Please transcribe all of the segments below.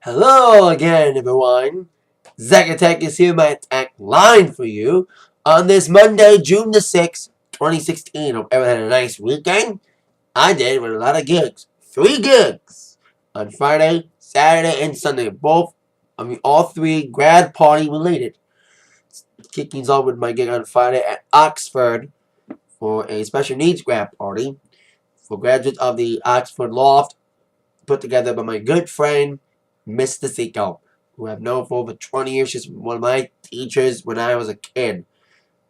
Hello again, everyone. Zacatech is here, my Atakline for you on this Monday, June the 6th, 2016. Hope everyone had a nice weekend. I did with a lot of gigs. 3 gigs on Friday, Saturday, and Sunday. All three grad party related. Kick things off with my gig on Friday at Oxford for a special needs grad party for graduates of the Oxford Loft, put together by my good friend, Mr. Seiko, who I've known for over 20 years. She's one of my teachers when I was a kid.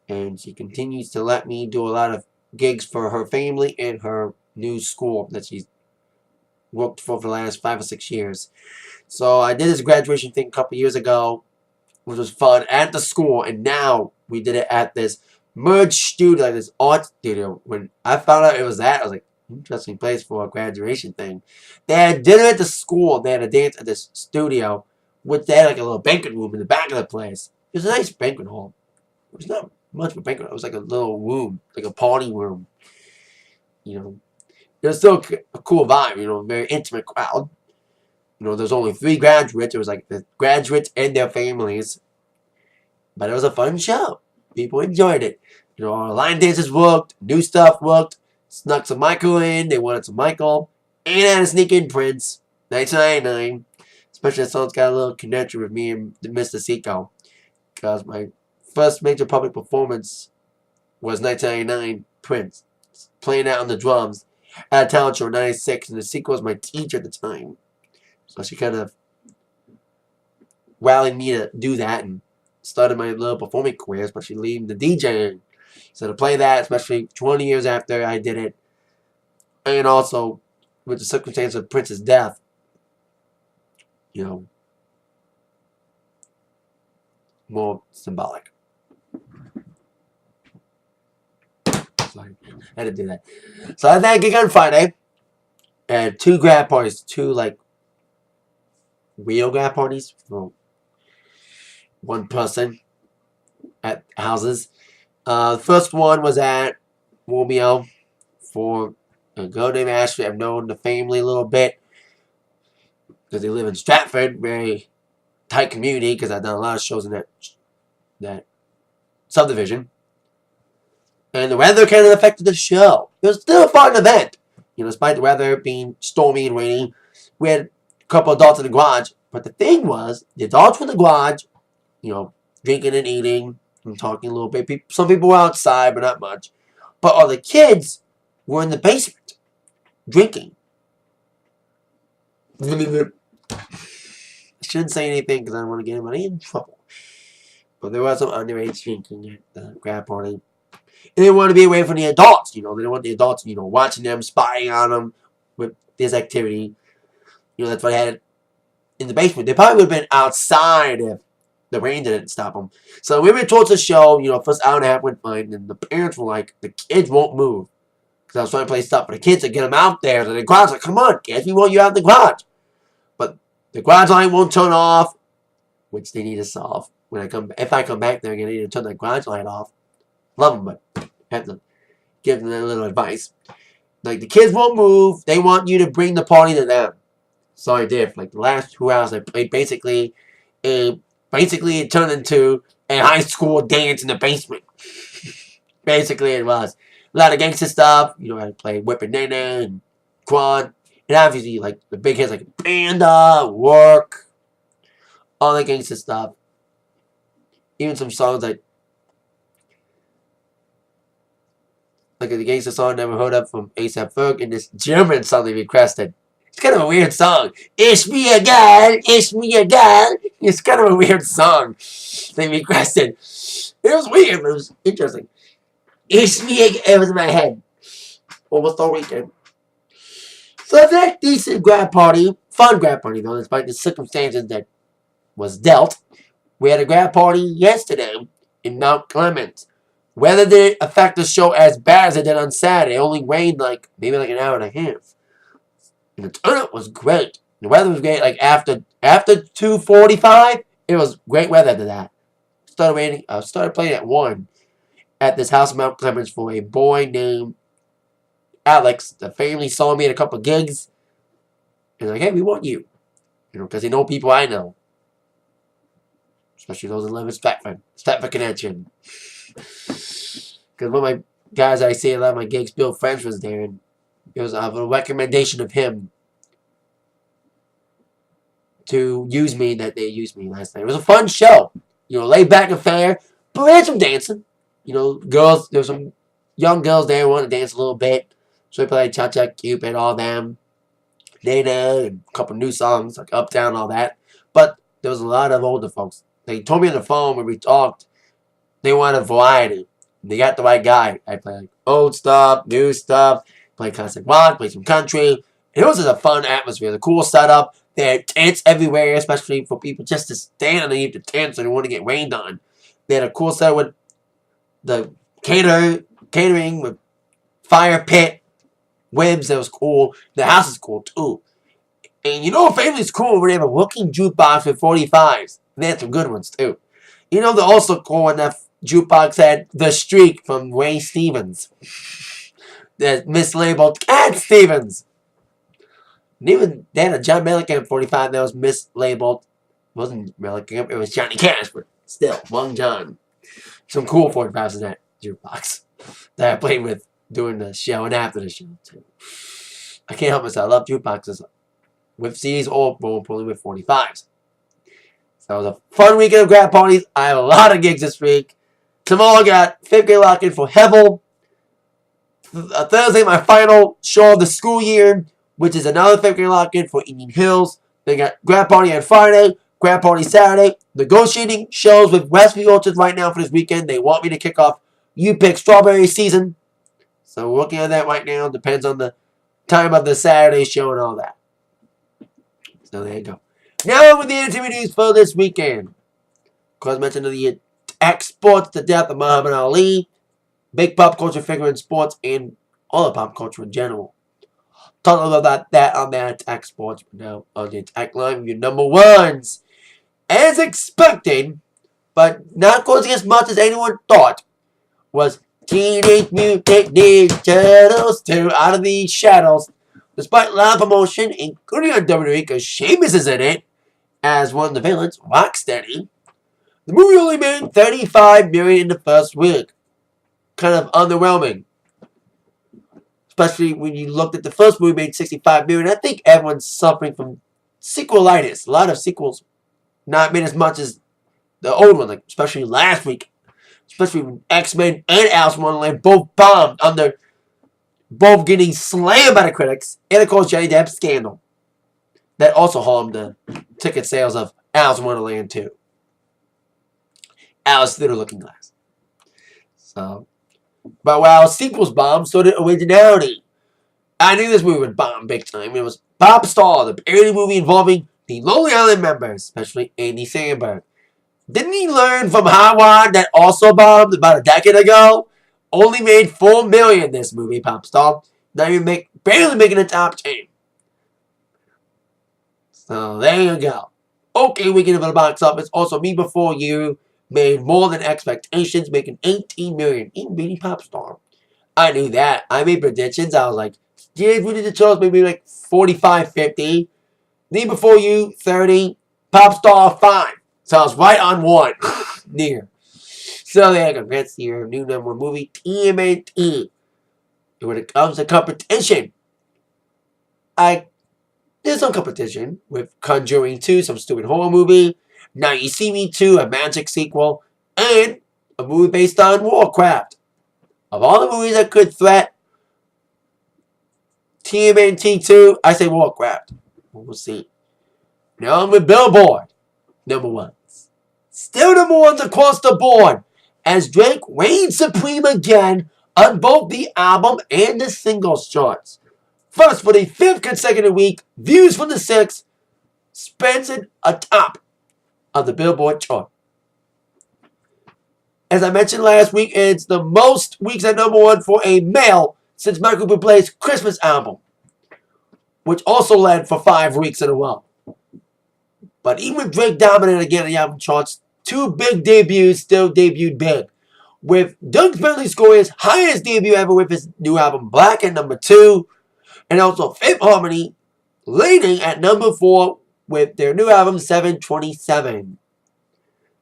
And she continues to let me do a lot of gigs for her family and her new school that she's worked for the last 5 or 6 years. So I did this graduation thing a couple years ago, which was fun, at the school. And now we did it at this merge studio, like this art studio. When I found out it was that, I was like, interesting place for a graduation thing. They had dinner at the school. They had a dance at this studio, which they had like a little banquet room in the back of the place. It was a nice banquet hall. It was not much of a banquet. It was like a little room, like a party room. You know, it was still a cool vibe. Very intimate crowd. There's only 3 graduates. It was like the graduates and their families. But it was a fun show. People enjoyed it. Our line dances worked. New stuff worked. Snuck some Michael in. They wanted some Michael. And I had to sneak in Prince. 1999. Especially that song's got a little connection with me and Mr. Seiko. Because my first major public performance was 1999 Prince. Playing out on the drums at a talent show in 96. And the Seiko was my teacher at the time. So she kind of rallied me to do that and started my little performing career, especially leading the DJing. So to play that, especially 20 years after I did it, and also with the circumstance of Prince's death, more symbolic. Sorry, I had to do that. So I had that gig on Friday, and 2 grad parties, 2 real grad parties for one person at houses. The first one was at Romeo for a girl named Ashley. I've known the family a little bit because they live in Stratford, very tight community because I've done a lot of shows in that subdivision. And the weather kind of affected the show. It was still a fun event. Despite the weather being stormy and rainy, we had a couple adults in the garage. But the thing was, the adults were in the garage, drinking and eating and talking a little bit. Some people were outside, but not much. But all the kids were in the basement, drinking. I shouldn't say anything because I don't want to get anybody in trouble. But there was some underage drinking at the grad party. And they wanted to be away from the adults, They didn't want the adults, watching them, spying on them with this activity. That's why I had it in the basement. They probably would have been outside if the rain didn't stop them. So we went towards the show, first hour and a half went fine, and the parents were like, the kids won't move. Because I was trying to play stuff for the kids to get them out there. So the garage was like, come on, kids, we want you out in the garage. But the garage light won't turn off, which they need to solve. If I come back there again, I need to turn the garage light off. Love them, but I have to give them a little advice. Like, the kids won't move. They want you to bring the party to them. So I did. For the last 2 hours, I played basically it turned into a high school dance in the basement. Basically, it was. A lot of gangster stuff. I played Whippin' Nene and Quad. And obviously, the big hits like Panda, Work, all the gangster stuff. Even some songs like the gangster song I never heard of from A$AP Ferg, and this German song they requested. It's kind of a weird song. Ich me a girl, ich me a girl. It's kind of a weird song they requested. It was weird, but it was interesting. Ich me a girl. It was in my head. Almost all weekend. So that decent grad party, fun grad party though, despite the circumstances that was dealt. We had a grad party yesterday in Mount Clemens. Weather didn't affect the show as bad as it did on Saturday. It only rained maybe an hour and a half. And the turnout was great. The weather was great. After 2:45, it was great weather after that. Started raining. I started playing at 1 at this house in Mount Clemens for a boy named Alex. The family saw me at a couple of gigs. And hey, we want you. Because they know people I know. Especially those that live in Stratford Connection. Because one of my guys I see a lot of my gigs, Bill French, was there, and it was a recommendation of him to use me that they used me last night. It was a fun show. Laid back and fair, but we had some dancing. Girls, there were some young girls there who wanted to dance a little bit. So we played Cha Cha Cupid, all them. Dana, and a couple new songs like Uptown, all that. But there was a lot of older folks. They told me on the phone when we talked, they wanted variety. They got the right guy. I play like old stuff, new stuff, play classic rock, play some country. And it was just a fun atmosphere. The cool setup. They had tents everywhere, especially for people just to stand underneath the tent so they want to get rained on. They had a cool setup with the catering with fire pit, Webs, that was cool. The house is cool too. And family's cool when they have a working jukebox with 45s. And they had some good ones too. They're also cool when that jukebox had The Streak from Ray Stevens. That mislabeled Cat Stevens. And even they had a John Mellencamp 45 that was mislabeled. It wasn't Mellencamp, it was Johnny Cash, but still, Long John. Some cool 45s in that jukebox that I played with during the show and after the show too. I can't help myself. I love jukeboxes with CDs or more importantly with 45s. So it was a fun weekend of grad parties. I have a lot of gigs this week. Tomorrow I got 5th grade lock-in for Hevel. Thursday, my final show of the school year, which is another 5th grade lock-in for Indian Hills. They got grad party on Friday, grad party Saturday. Negotiating shows with Westview Orchard right now for this weekend. They want me to kick off U-Pick strawberry season. So we're working on that right now. Depends on the time of the Saturday show and all that. So there you go. Now with the entertainment news for this weekend. Of course, I mentioned the Act Sports, the death of Muhammad Ali. Big pop culture figure in sports and all of pop culture in general. Talk a little about that on the Attack Sports. Now on the Atakline, your number ones. As expected, but not causing as much as anyone thought, was Teenage Mutant Ninja Turtles 2 Out of the Shadows. Despite loud promotion, including on WWE, because Sheamus is in it as one of the villains, Rocksteady, the movie only made $35 million in the first week. Kind of underwhelming. Especially when you looked at the first movie made $65 million. I think everyone's suffering from sequelitis. A lot of sequels not made as much as the old one, like especially last week. Especially when X-Men and Alice in Wonderland both bombed under both getting slammed by the critics, and of course Johnny Depp's scandal. That also harmed the ticket sales of Alice in Wonderland 2. Alice through the Looking Glass. So, but while sequels bombed, so did originality. I knew this movie would bomb big time. It was Pop Star, the parody movie involving the Lonely Island members, especially Andy Samberg. Didn't he learn from Howard that also bombed about a decade ago? Only made $4 million this movie, Pop Star. Not even barely making the top 10. So there you go. Okay, weekend of the box office. Also, Me Before You made more than expectations, making $18 million. Even beating Pop Star. I knew that. I made predictions. I was like, Teenage Mutant Ninja Turtles maybe like 45, 50. Me Before You, 30. Pop Star, 5. So I was right on one. Near. So there you go. That's your new number one movie, TMNT. And when it comes to competition, there's some competition with Conjuring 2, some stupid horror movie, Now You See Me 2, a magic sequel, and a movie based on Warcraft. Of all the movies that could threat TMNT 2, I say Warcraft. We'll see. Now I'm with Billboard. Number ones. Still number ones across the board, as Drake reigns supreme again on both the album and the singles charts. First, for the 5th consecutive week, Views from the 6th spends it atop of the Billboard chart. As I mentioned last week, it's the most weeks at number one for a male since Michael Bublé's Christmas album, which also led for 5 weeks in a row. But even with Drake dominating again on the album charts, 2 big debuts still debuted big. With Doug Bentley scoring his highest debut ever with his new album Black at number 2, and also Fifth Harmony leading at number 4 with their new album 727.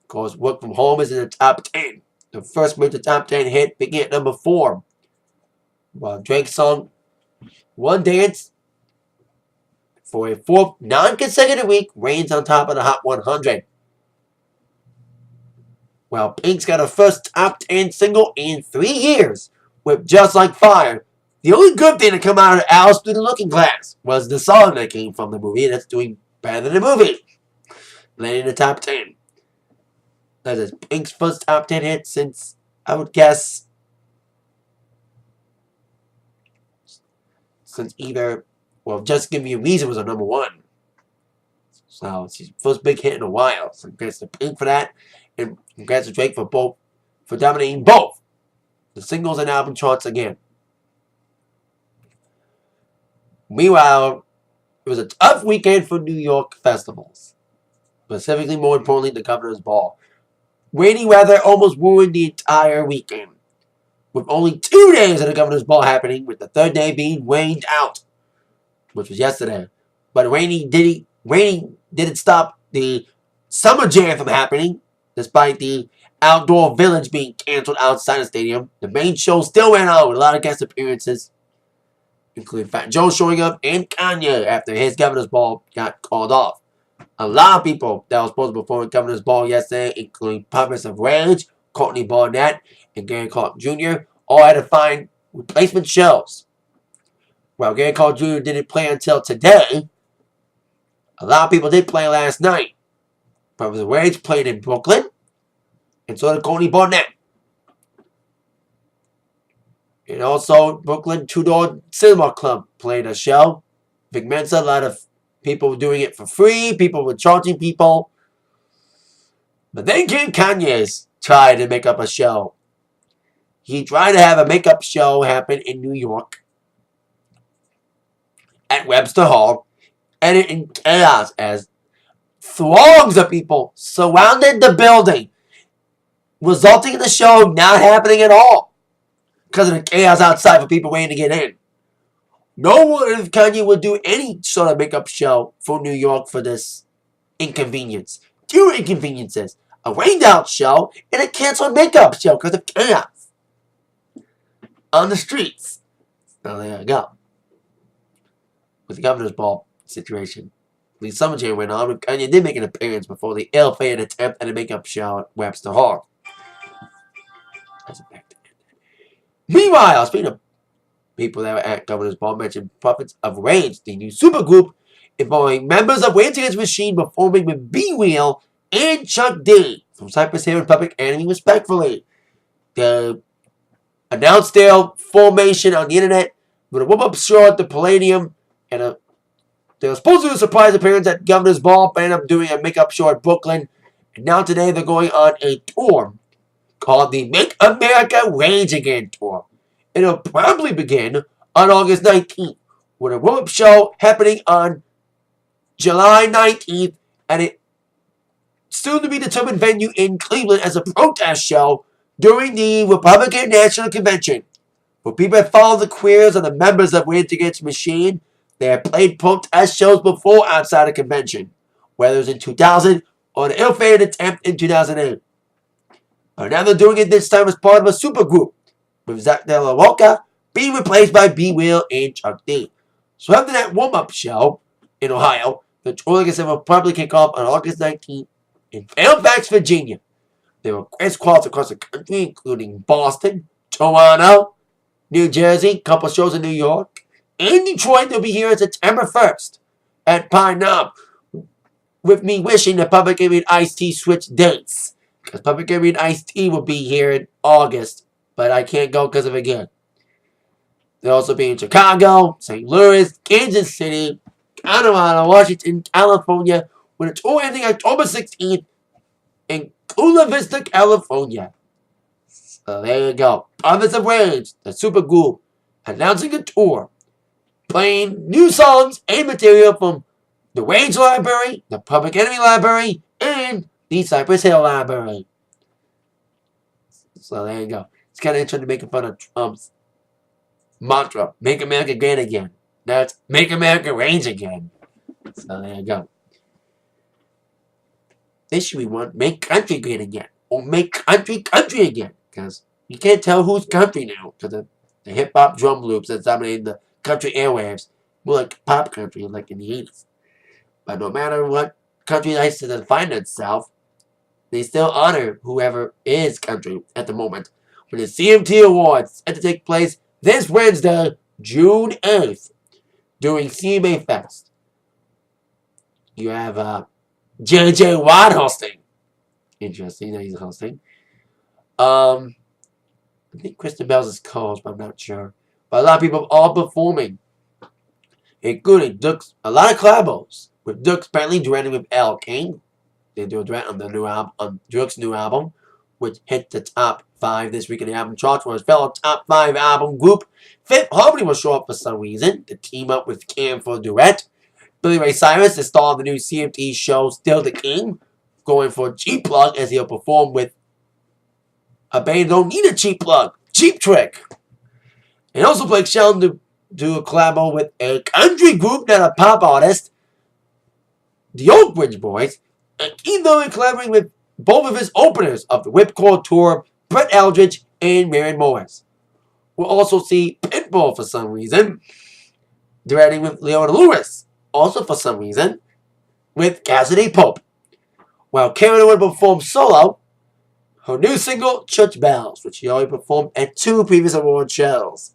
Of course, Work From Home is in the top 10. The first major top 10 hit began at number 4. While Drake's song One Dance for a fourth non-consecutive week reigns on top of the Hot 100. While Pink's got her first top 10 single in 3 years with Just Like Fire. The only good thing to come out of Alice Through the Looking Glass was the song that came from the movie that's doing better than the movie. Landing in the top 10. That is Pink's first top 10 hit since, I would guess, since either, well, Just Give Me a Reason was our number 1. So it's his first big hit in a while. So congrats to Pink for that. And congrats to Drake for dominating both the singles and album charts again. Meanwhile, it was a tough weekend for New York festivals. Specifically, more importantly, the Governor's Ball. Rainy weather almost ruined the entire weekend, with only 2 days of the Governor's Ball happening, with the third day being rained out, which was yesterday. But raining didn't stop the Summer Jam from happening, despite the outdoor village being canceled outside the stadium. The main show still went on with a lot of guest appearances, including Fat Joe showing up and Kanye after his Governor's Ball got called off. A lot of people that were supposed to perform at Governor's Ball yesterday, including Puppets of Rage, Courtney Barnett, and Gary Clark Jr., all had to find replacement shows. While Gary Clark Jr. didn't play until today, a lot of people did play last night. Puppets of Rage played in Brooklyn, and so did Courtney Barnett. And also, Brooklyn Two-Door Cinema Club played a show. Vic Mensa, a lot of people were doing it for free. People were charging people. But then King Kanye's tried to make up a show. He tried to have a makeup show happen in New York at Webster Hall. And it in chaos as throngs of people surrounded the building, resulting in the show not happening at all because of the chaos outside for people waiting to get in. No one if Kanye would do any sort of makeup show for New York for this inconvenience. 2 inconveniences. A rained out show and a canceled makeup show because of chaos on the streets. So there you go. With the Governor's Ball situation. The Summer Jam went on, but Kanye did make an appearance before the ill-fated attempt at a makeup show at Webster Hall. Meanwhile, speaking of people that were at Governor's Ball, mentioned Puppets of Rage, the new supergroup involving members of Rage Against the Machine performing with B-Wheel and Chuck D from Cypress Hill and Public Enemy, respectfully. They announced their formation on the internet with a warm-up show at the Palladium, and they were supposed to do a surprise appearance at Governor's Ball, but ended up doing a makeup show at Brooklyn. And now today they're going on a tour called the Make America Rage Again Tour. It'll probably begin on August 19th with a warm-up show happening on July 19th at a soon-to-be-determined venue in Cleveland as a protest show during the Republican National Convention. For people that follow the careers of the members of Rage Against the Machine, they have played protest shows before outside the convention, whether it was in 2000 or an ill-fated attempt in 2008. But now they're doing it this time as part of a supergroup, with Zach De La Rocha being replaced by B-Wheel and Chuck D. So after that warm-up show in Ohio, the tour, like I said, will probably kick off on August 19th in Fairfax, Virginia. There were guest quals across the country, including Boston, Toronto, New Jersey, a couple shows in New York, and Detroit. They'll be here on September 1st at Pine Knob, with me wishing that Public Enemy and Ice-T switch dates. Because Public Enemy and Ice-T will be here in August, but I can't go because of it again. They'll also be in Chicago, St. Louis, Kansas City, Colorado, Washington, California, with a tour ending October 16th in Chula Vista, California. So there you go. Puppets of Rage, the supergroup, announcing a tour, playing new songs and material from the Rage Library, the Public Enemy Library, and the Cypress Hill Library. So there you go. It's kind of interesting making fun of Trump's mantra, Make America Great Again. That's Make America Rage Again. So there you go. officially want Make Country Great Again. Or Make Country Country Again. Because you can't tell who's country now. Because the hip-hop drum loops that's dominating the country airwaves. More like pop country, like in the 80s. But no matter what country likes to define itself, they still honor whoever is country at the moment. When the CMT Awards set to take place this Wednesday, June 8th, during CMA Fest. You have J.J. Watt hosting. Interesting that he's hosting. I think Kristen Bell's his co-host, but I'm not sure. But a lot of people all performing, including Dukes. A lot of collabos with Dukes apparently duetting with L. King. They do a duet on the new album, on Dukes' new album, which hit the top 5 this week in the album charts. Where his fellow top 5 album group, Fifth Harmony, will show up for some reason to team up with Cam for a duet. Billy Ray Cyrus is star of the new CMT show Still the King, going for Cheap Plug as he'll perform with a band don't need a cheap plug, Cheap Trick. And also Blake Shelton to do a collabo with a country group, not a pop artist, the Oak Ridge Boys, and even though he's collaborating with both of his openers of the Whipcord Tour, Brett Eldridge and Maren Morris. We'll also see Pitbull for some reason, duetting with Leona Lewis, also for some reason, with Cassidy Pope. While Karen would perform solo her new single, Church Bells, which she already performed at 2 previous award shows.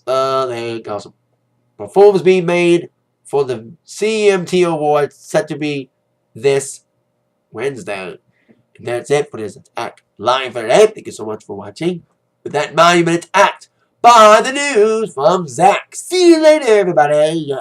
There you go. Some performance being made for the CMT Awards set to be this Wednesday. And that's it for this Attack Line for today. Thank you so much for watching. With that monument act by the news from Zach. See you later, everybody.